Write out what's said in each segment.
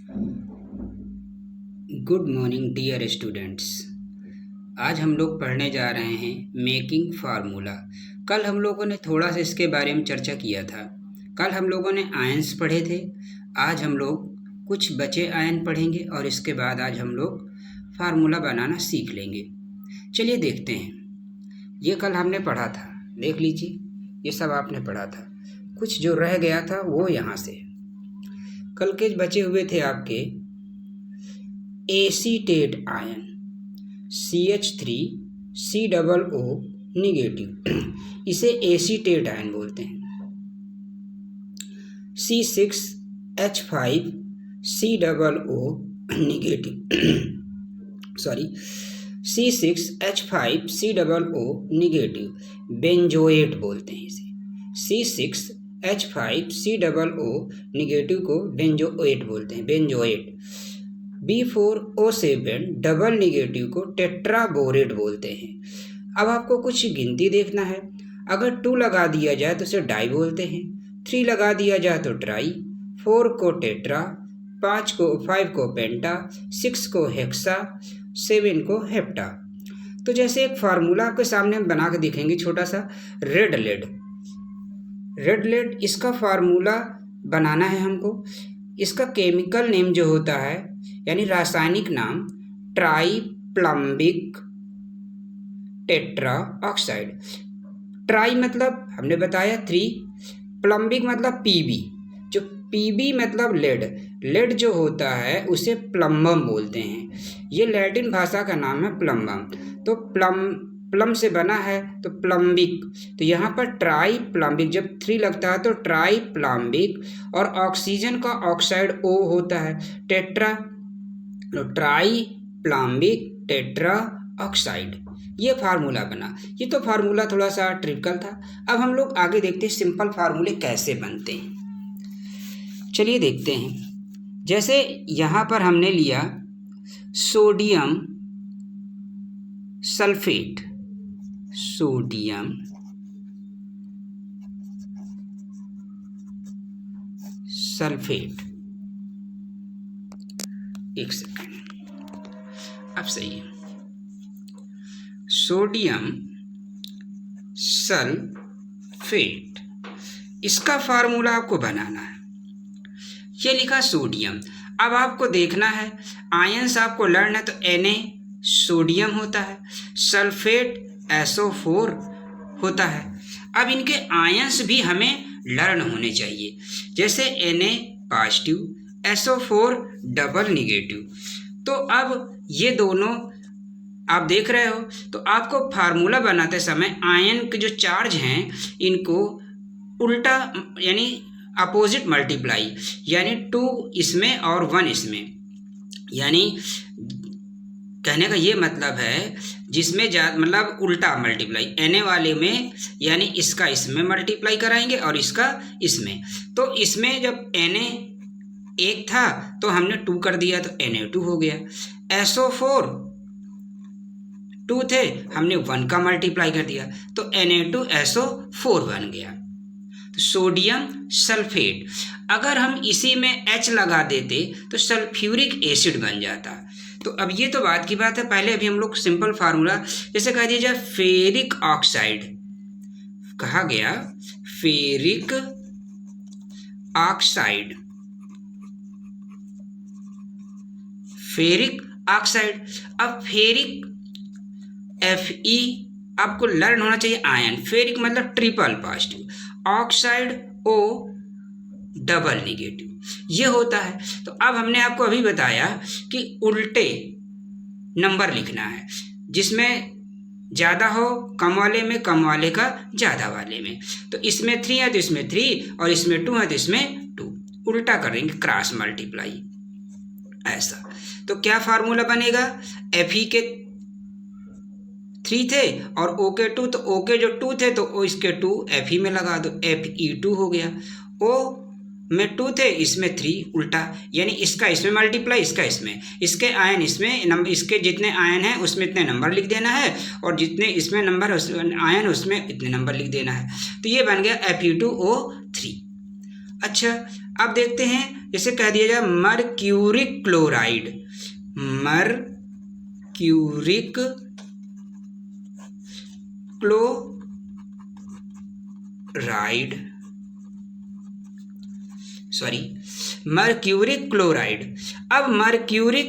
Good morning dear students. आज हम लोग पढ़ने जा रहे हैं मेकिंग फार्मूला। कल हम लोगों ने थोड़ा सा इसके बारे में चर्चा किया था। कल हम लोगों ने आयंस पढ़े थे। आज हम लोग कुछ बचे आयन पढ़ेंगे और इसके बाद आज हम लोग फार्मूला बनाना सीख लेंगे। चलिए देखते हैं। ये कल हमने पढ़ा था, देख लीजिए, ये सब आपने पढ़ा था। कुछ जो रह गया था वो यहाँ से कल के बचे हुए थे आपके एसीटेट आयन CH3COO निगेटिव, इसे एसीटेट आयन बोलते हैं। C6H5COO negative C6H5COO negative benzoate बोलते हैं इसे। C6H5COO निगेटिव को बेंजोएट बोलते हैं, बेंजोएट। B4O7 डबल निगेटिव को टेट्राबोरेट बोलते हैं। अब आपको कुछ गिनती देखना है। अगर 2 लगा दिया जाए तो उसे डाई बोलते हैं, 3 लगा दिया जाए तो ट्राई, 4 को टेट्रा, 5 को पेंटा, 6 को हेक्सा, 7 को हेप्टा। तो जैसे एक फार्मूला आपके सामने हम बना के दिखेंगे, छोटा सा रेड लेड, इसका फार्मूला बनाना है हमको। इसका केमिकल नेम जो होता है, यानी रासायनिक नाम, ट्राईप्लम्बिक टेट्रा ऑक्साइड। ट्राई मतलब हमने बताया 3, प्लम्बिक मतलब पीबी, जो पीबी मतलब लेड जो होता है उसे प्लम्बम बोलते हैं। ये लैटिन भाषा का नाम है प्लम्बम। तो प्लम से बना है तो प्लम्बिक, तो यहाँ पर ट्राई प्लम्बिक, जब 3 लगता है तो ट्राई प्लम्बिक, और ऑक्सीजन का ऑक्साइड O होता है, टेट्रा, तो ट्राई प्लम्बिक टेट्रा ऑक्साइड। ये फार्मूला बना। ये तो फार्मूला थोड़ा सा ट्रिविकल था। अब हम लोग आगे देखते हैं सिंपल फार्मूले कैसे बनते हैं। चलिए देखते हैं। जैसे यहाँ पर हमने लिया सोडियम सल्फेट, एक सेकेंड, अब सही है। सोडियम सल्फेट, इसका फार्मूला आपको बनाना है। ये लिखा सोडियम। अब आपको देखना है आयंस आपको लर्न है, तो Na सोडियम होता है, सल्फेट SO4 होता है। अब इनके आयंस भी हमें लर्न होने चाहिए। जैसे Na positive, SO4 double negative. तो अब ये दोनों आप देख रहे हो, तो आपको फार्मूला बनाते समय आयन के जो चार्ज हैं इनको उल्टा, यानी अपोजिट मल्टीप्लाई, यानी 2 इसमें और 1 इसमें, यानी कहने का ये मतलब है जिसमें मतलब उल्टा मल्टीप्लाई, Na वाले में यानी इसका इसमें मल्टीप्लाई कराएंगे और इसका इसमें। तो इसमें जब Na 1 था तो हमने 2 कर दिया तो Na2 हो गया। SO4 2 थे, हमने 1 का मल्टीप्लाई कर दिया तो Na2SO4 बन गया। तो सोडियम सल्फेट, अगर हम इसी में H लगा देते तो सल्फ्यूरिक एसिड बन जाता। तो अब ये तो बात की बात है, पहले अभी हम लोग सिंपल फार्मूला, जैसे कह दिया जाए फेरिक ऑक्साइड, कहा गया फेरिक ऑक्साइड, अब फेरिक Fe आपको लर्न होना चाहिए आयन। फेरिक मतलब triple positive, oxide O double negative, ये होता है। तो अब हमने आपको अभी बताया कि उल्टे नंबर लिखना है, जिसमें ज़्यादा हो कम वाले में, कम वाले का ज़्यादा वाले में। तो इसमें 3 है तो इसमें 3, और इसमें 2 है तो इसमें 2, उल्टा करेंगे, क्रॉस मल्टीप्लाई, ऐसा। तो क्या फार्मूला बनेगा? Fe के 3 थे और O के 2, तो O के जो 2 थे तो O इसके 2 Fe में लगा दो, Fe2 हो गया। O में 2 थे, इसमें 3, उल्टा, यानी इसका इसमें मल्टीप्लाई, इसका इसमें, इसके आयन इसमें नंबर, इसके जितने आयन हैं उसमें इतने नंबर लिख देना है, और जितने इसमें नंबर आयन उसमें इतने नंबर लिख देना है। तो ये बन गया Fe2O3। अच्छा, अब देखते हैं इसे कह दिया जाए mercuric chloride, mercuric chloride, sorry mercuric chloride. अब मर्क्यूरिक,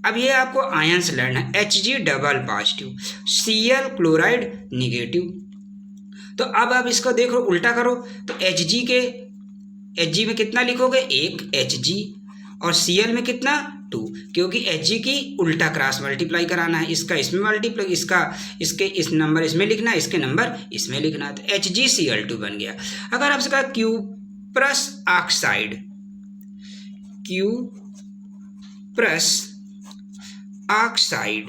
अब ये आपको आयंस लड़ना है, Hg double positive, Cl chloride negative. तो अब आप इसको देखो उल्टा करो, तो Hg में कितना लिखोगे 1 Hg और Cl में कितना 2, क्योंकि Hg की उल्टा क्रॉस मल्टीप्लाई कराना है, इसका इसमें मल्टीप्लाई, इसके इस नंबर इसमें लिखना है, इसके नंबर इसमें लिखना है, तो HgCl2 बन गया। अगर आपसे कहा cuprous oxide, cuprous oxide,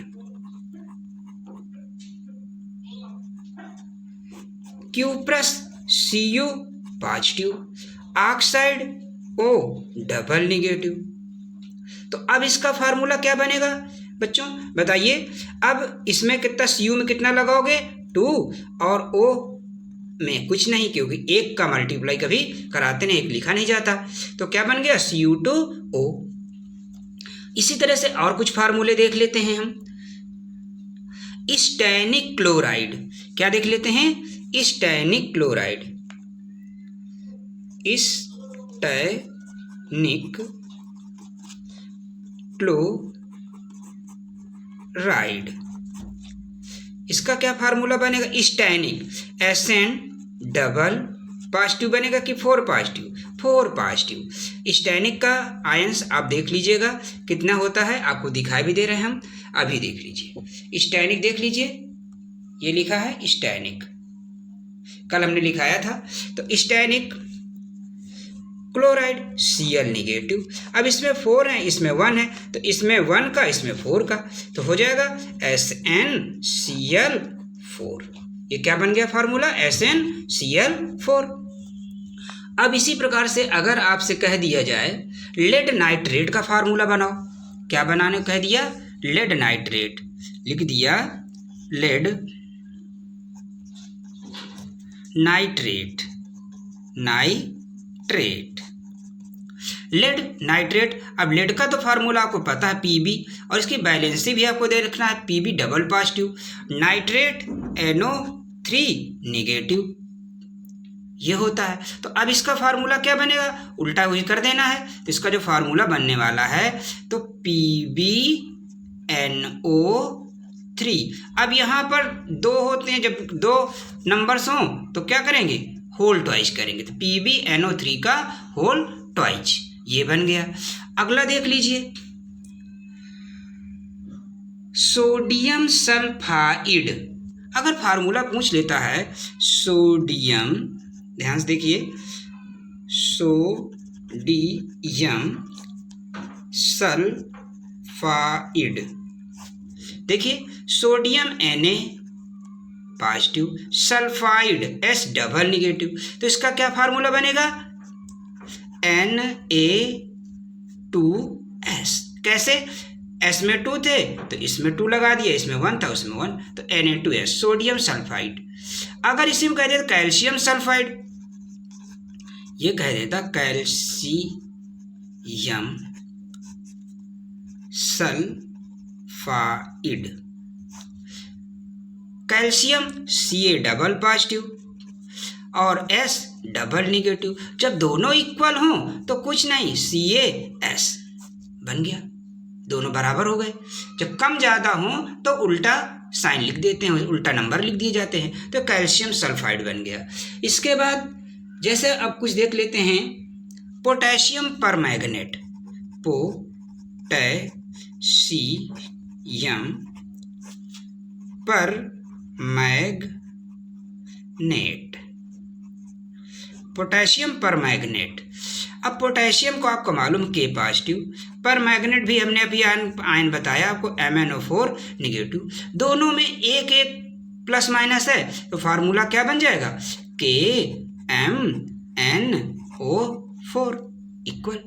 cuprous Cu positive, oxide O double negative. तो अब इसका फार्मूला क्या बनेगा बच्चों बताइए। अब इसमें कितना, Cu में कितना लगाओगे 2 और O में कुछ नहीं, क्योंकि एक का मल्टीप्लाई कभी कराते नहीं, एक लिखा नहीं जाता, तो क्या बन गया Cu2O। इसी तरह से और कुछ फार्मूले देख लेते हैं हम। स्टैनिक क्लोराइड, क्या देख लेते हैं, स्टैनिक क्लोराइड, स्टैनिक क्लोराइड, इसका क्या फार्मूला बनेगा, स्टैनिक Sn डबल पॉजिटिव बनेगा कि 4 पॉजिटिव, 4 पॉजिटिव। स्टैनिक का आयंस आप देख लीजिएगा कितना होता है, आपको दिखाई भी दे रहे हैं हम, अभी देख लीजिए। स्टैनिक देख लीजिए, ये लिखा है स्टैनिक, कल हमने लिखाया था। तो स्टैनिक क्लोराइड Cl निगेटिव, अब इसमें 4 है, इसमें 1 है, तो इसमें 1 का इसमें 4 का, तो हो जाएगा SnCl4। ये क्या बन गया फार्मूला, SnCl4। अब इसी प्रकार से अगर आपसे कह दिया जाए लेड नाइट्रेट का फार्मूला बनाओ, क्या बनाने को कह दिया, लेड नाइट्रेट, लिख दिया lead nitrate, nitrate, lead nitrate. अब लेड का तो फार्मूला आपको पता है Pb, और इसकी बैलेंसी भी आपको दे रखना है, Pb double positive, nitrate NO3 negative, ये होता है। तो अब इसका फार्मूला क्या बनेगा, उल्टा वही कर देना है, तो इसका जो फार्मूला बनने वाला है तो PbNO3। अब यहाँ पर 2 होते हैं, जब 2 नंबर्स हों तो क्या करेंगे, होल ट्वाइस करेंगे, तो PbNO3 का होल ट्वाइस, ये बन गया। अगला देख लीजिए, सोडियम सल्फाइड। अगर फार्मूला पूछ लेता है सोडियम, ध्यान से देखिए, सोडियम सल्फाइड, देखिए sodium Na positive, sulphide S double negative, तो इसका क्या फार्मूला बनेगा, Na2S। कैसे, S में 2 थे तो इसमें 2 लगा दिया, इसमें 1 था उसमें 1, तो Na2S सोडियम सल्फाइड। अगर इसी में कह देता कैल्शियम सल्फाइड, ये कह देता calcium sulphide, calcium Ca double positive और S डबल निगेटिव। जब दोनों इक्वल हों तो कुछ नहीं, CaS बन गया, दोनों बराबर हो गए। जब कम ज़्यादा हों तो उल्टा साइन लिख देते हैं, उल्टा नंबर लिख दिए जाते हैं, तो कैल्शियम सल्फाइड बन गया। इसके बाद जैसे अब कुछ देख लेते हैं, potassium permanganate, potassium permanganate, potassium permanganate. अब पोटेशियम को आपको मालूम K पॉजिटिव, परमैंगनेट भी हमने अभी आयन बताया आपको MnO4 निगेटिव, दोनों में एक एक प्लस माइनस है, तो फार्मूला क्या बन जाएगा, KMnO4 इक्वल।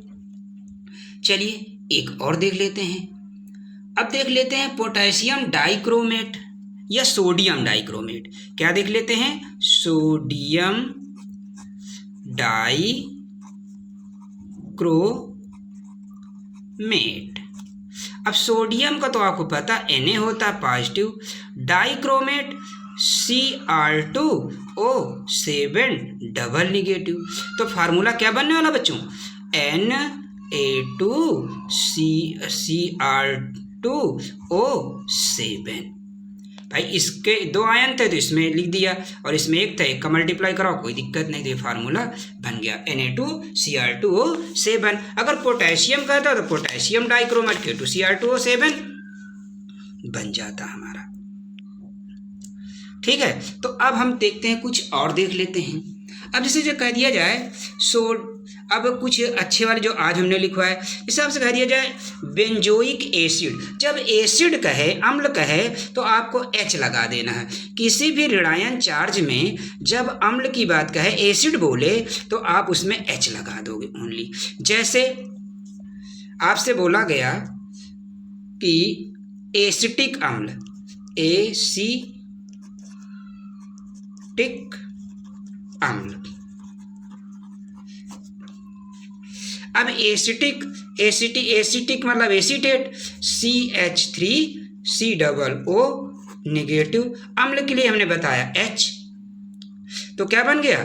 चलिए एक और देख लेते हैं। अब देख लेते हैं पोटेशियम डाइक्रोमेट या सोडियम डाइक्रोमेट। क्या देख लेते हैं, सोडियम डाइक्रोमेट, क्रोमेट। अब सोडियम का तो आपको पता Na होता है positive, dichromate Cr2O7 double negative. तो फार्मूला क्या बनने वाला बच्चों, Na2Cr2O7। भाई इसके दो आयन थे तो इसमें लिख दिया और इसमें एक था, एक का मल्टीप्लाई कराओ, कोई दिक्कत नहीं, तो ये फार्मूला बन गया Na2Cr2O7। अगर पोटेशियम कहता तो पोटेशियम डाइक्रोमेट K2Cr2O7 बन जाता हमारा। ठीक है, तो अब हम देखते हैं कुछ और देख लेते हैं। अब जैसे जो कह दिया जाए अब कुछ अच्छे वाले जो आज हमने लिखवा है, इस हिसाब से कह दिया जाए बेंजोइक एसिड। जब एसिड कहे, अम्ल कहे, तो आपको H लगा देना है। किसी भी ऋणायन चार्ज में जब अम्ल की बात कहे, एसिड बोले, तो आप उसमें H लगा दोगे ओनली। जैसे आपसे बोला गया कि एसिटिक अम्ल, एसिटिक अम्ल। अब एसिटिक मतलब एसीटेट, CH3COO निगेटिव। अम्ल के लिए हमने बताया H, तो क्या बन गया,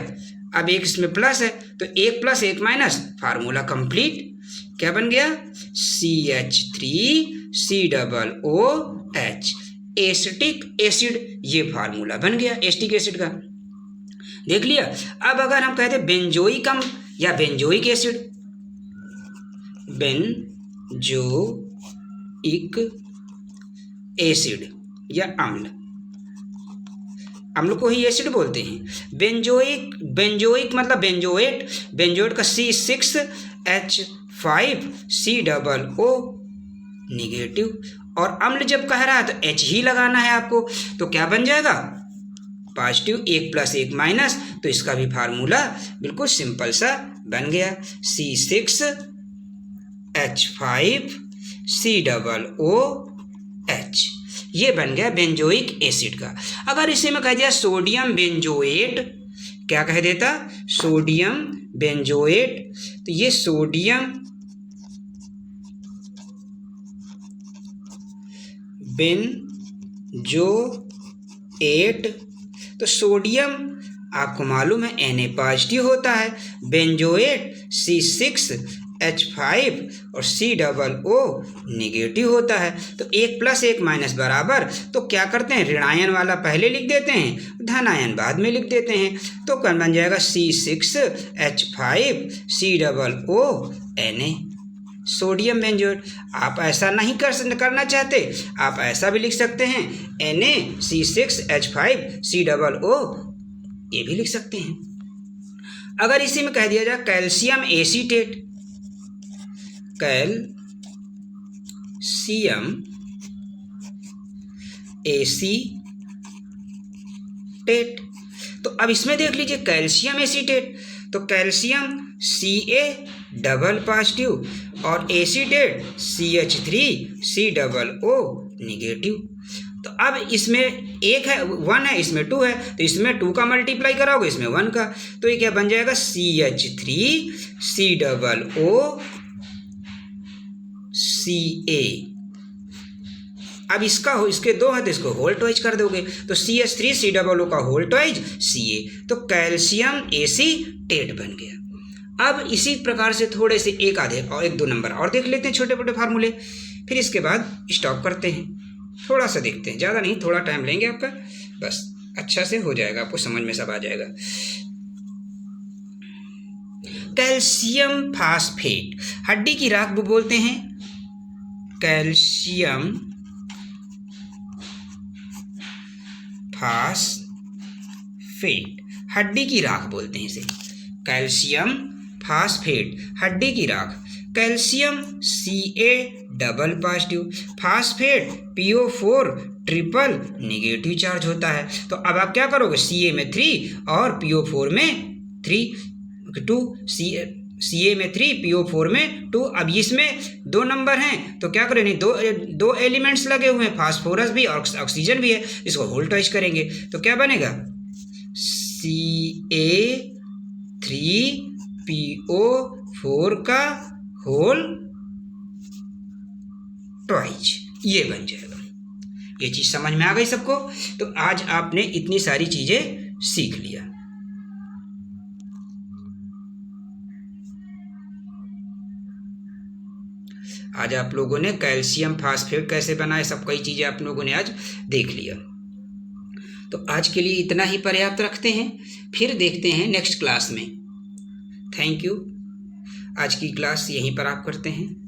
अब एक इसमें प्लस है तो एक प्लस एक माइनस, फार्मूला कंप्लीट। क्या बन गया, CH3COOH, एसिटिक एसिड, ये फार्मूला बन गया एसिटिक एसिड का। देख लिया। अब अगर हम कहते बेंजोइक अम्ल या बेंजोइक एसिड, बेंजोइक एसिड या अम्ल, अम्ल को ही एसिड बोलते हैं। बेंजोइक मतलब बेंजोएट का C6H5COO निगेटिव। और अम्ल जब कह रहा है तो H ही लगाना है आपको, तो क्या बन जाएगा, पॉजिटिव, एक प्लस एक माइनस, तो इसका भी फार्मूला बिल्कुल सिंपल सा बन गया, C6H5COOH। ये बन गया बेंजोइक एसिड का। अगर इसी में कह दिया सोडियम बेंजोएट, क्या कह देता, सोडियम बेंजोएट, तो ये सोडियम बेंजोएट, तो सोडियम आपको मालूम है Na पॉजिटिव होता है, बेंजोएट C6H5 और COO निगेटिव होता है। तो एक प्लस एक माइनस बराबर, तो क्या करते हैं, ऋणायन वाला पहले लिख देते हैं, धनायन बाद में लिख देते हैं, तो कौन बन जाएगा, C6H5COO Na, सोडियम बेंजोएट। आप ऐसा नहीं करना चाहते, आप ऐसा भी लिख सकते हैं, NaC6H5COO, ये भी लिख सकते हैं। अगर इसी में कह दिया जाए कैल्शियम एसीटेट, कैल्शियम एसीटेट, तो अब इसमें देख लीजिए कैल्शियम एसीटेट, तो कैल्शियम Ca डबल पॉजिटिव और एसीटेट CH3COO निगेटिव। तो अब इसमें एक है 1 है, इसमें 2 है, तो इसमें 2 का मल्टीप्लाई कराओगे, इसमें 1 का, तो ये क्या बन जाएगा, CH3COO Ca। अब इसके 2 है तो इसको होल ट्वाइज कर दोगे, तो CH3COO का होल ट्वाइज Ca, तो कैल्शियम एसीटेट बन गया। अब इसी प्रकार से थोड़े से एक आधे और 1-2 नंबर और देख लेते हैं, छोटे मोटे फार्मूले, फिर इसके बाद स्टॉप करते हैं। थोड़ा सा देखते हैं, ज़्यादा नहीं, थोड़ा टाइम लेंगे आपका, बस अच्छा से हो जाएगा, आपको समझ में सब आ जाएगा। कैल्शियम फास्फेट, हड्डी की राख वो बोलते हैं, कैल्शियम फास्फेट, हड्डी की राख बोलते हैं इसे, कैल्शियम फास्फेट, हड्डी की राख। Calcium Ca double positive, phosphate PO4 triple negative charge होता है। तो अब आप क्या करोगे, Ca में 3 और PO4 में 2, Ca में 3 PO4 में 2। अब इसमें 2 नंबर हैं तो क्या करेंगे, दो एलिमेंट्स लगे हुए हैं, फास्फोरस भी और ऑक्सीजन भी है, इसको होल ट्वाइज करेंगे तो क्या बनेगा, Ca3 PO4 का होल ट्वाइज, ये बन जाएगा। ये चीज समझ में आ गई सबको? तो आज आपने इतनी सारी चीजें सीख लिया। आज आप लोगों ने कैल्शियम फास्फेट कैसे बनाए, सब कई चीजें आप लोगों ने आज देख लिया। तो आज के लिए इतना ही पर्याप्त रखते हैं, फिर देखते हैं नेक्स्ट क्लास में। Thank you. आज की क्लास यहीं पर आप करते हैं।